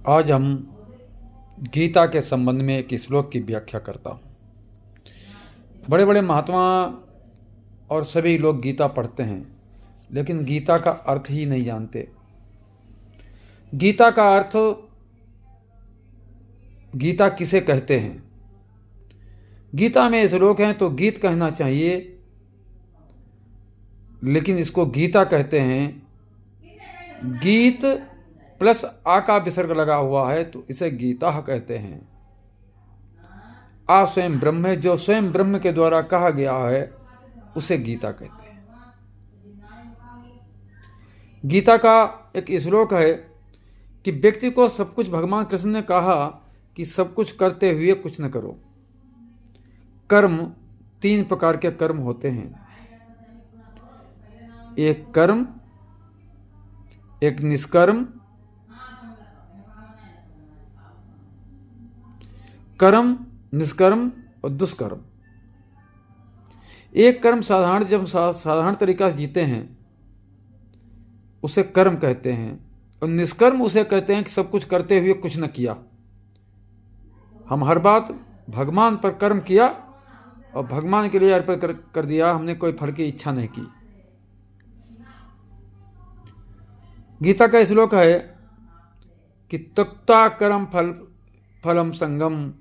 आज हम गीता के संबंध में एक श्लोक की व्याख्या करता हूँ। बड़े बड़े महात्मा और सभी लोग गीता पढ़ते हैं, लेकिन गीता का अर्थ ही नहीं जानते। गीता का अर्थ, गीता किसे कहते हैं? गीता में श्लोक हैं तो गीत कहना चाहिए, लेकिन इसको गीता कहते हैं। गीत प्लस आ का विसर्ग लगा हुआ है तो इसे गीता कहते हैं। आ स्वयं ब्रह्म है, जो स्वयं ब्रह्म के द्वारा कहा गया है उसे गीता कहते हैं। गीता का एक श्लोक है कि व्यक्ति को सब कुछ, भगवान कृष्ण ने कहा कि सब कुछ करते हुए कुछ न करो। कर्म, 3 प्रकार के कर्म होते हैं। एक कर्म, एक निष्कर्म, कर्म, निष्कर्म और दुष्कर्म। एक कर्म साधारण, जब साधारण तरीका से जीते हैं उसे कर्म कहते हैं, और निष्कर्म उसे कहते हैं कि सब कुछ करते हुए कुछ न किया। हम हर बात भगवान पर कर्म किया और भगवान के लिए अर्पण कर दिया, हमने कोई फल की इच्छा नहीं की। गीता का श्लोक है कि त्यक्त्वा कर्म फलम संगम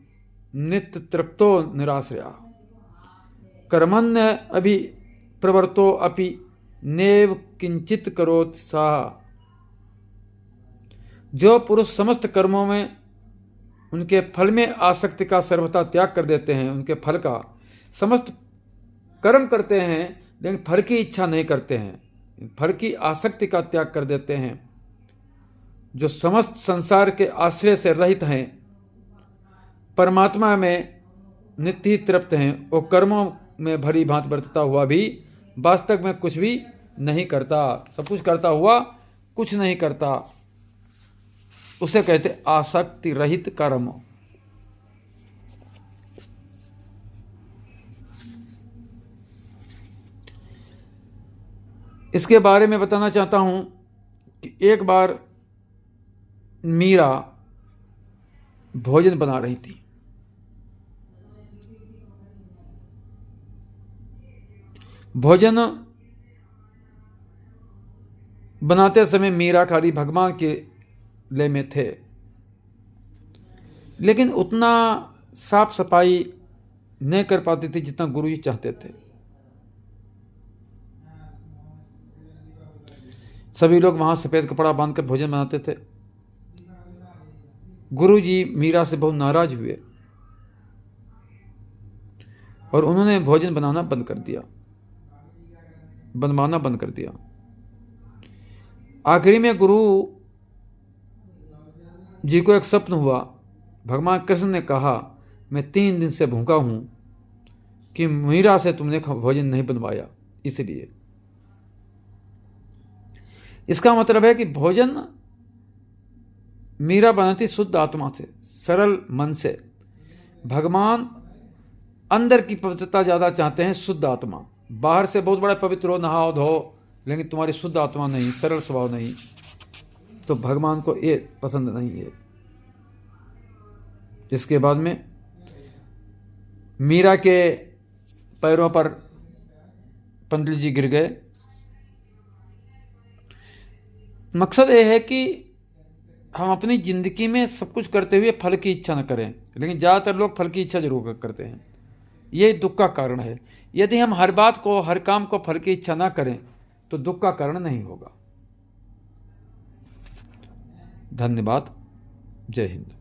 नित्य तृप्तो निराश्रया कर्मण्य अभि प्रवर्तो अपि नेव किंचित करोति सः। जो पुरुष समस्त कर्मों में उनके फल में आसक्ति का सर्वथा त्याग कर देते हैं, उनके फल का, समस्त कर्म करते हैं लेकिन फल की इच्छा नहीं करते हैं, फल की आसक्ति का त्याग कर देते हैं, जो समस्त संसार के आश्रय से रहित हैं, परमात्मा में नित्य ही तृप्त हैं, वो कर्मों में भली भांति बरतता हुआ भी वास्तव में कुछ भी नहीं करता, सब कुछ करता हुआ कुछ नहीं करता, उसे कहते आसक्ति रहित कर्म। इसके बारे में बताना चाहता हूं कि एक बार मीरा भोजन बना रही थी। भोजन बनाते समय मीरा खाली भगवान के ले में थे, लेकिन उतना साफ सफाई नहीं कर पाती थी जितना गुरुजी चाहते थे। सभी लोग वहां सफेद कपड़ा बांधकर भोजन बनाते थे। गुरुजी मीरा से बहुत नाराज हुए और उन्होंने भोजन बनवाना बंद कर दिया। आखिरी में गुरु जी को एक स्वप्न हुआ। भगवान कृष्ण ने कहा, मैं 3 दिन से भूखा हूं कि मीरा से तुमने भोजन नहीं बनवाया, इसलिए। इसका मतलब है कि भोजन मीरा बनाती शुद्ध आत्मा से, सरल मन से। भगवान अंदर की पवित्रता ज़्यादा चाहते हैं, शुद्ध आत्मा। बाहर से बहुत बड़ा पवित्र हो, नहाओ धो, लेकिन तुम्हारी शुद्ध आत्मा नहीं, सरल स्वभाव नहीं, तो भगवान को ये पसंद नहीं है। इसके बाद में मीरा के पैरों पर पंडित जी गिर गए। मकसद ये है कि हम अपनी ज़िंदगी में सब कुछ करते हुए फल की इच्छा न करें, लेकिन ज़्यादातर लोग फल की इच्छा जरूर करते हैं। ये दुख का कारण है। यदि हम हर बात को, हर काम को फल की इच्छा ना करें तो दुख का कारण नहीं होगा। धन्यवाद। जय हिंद।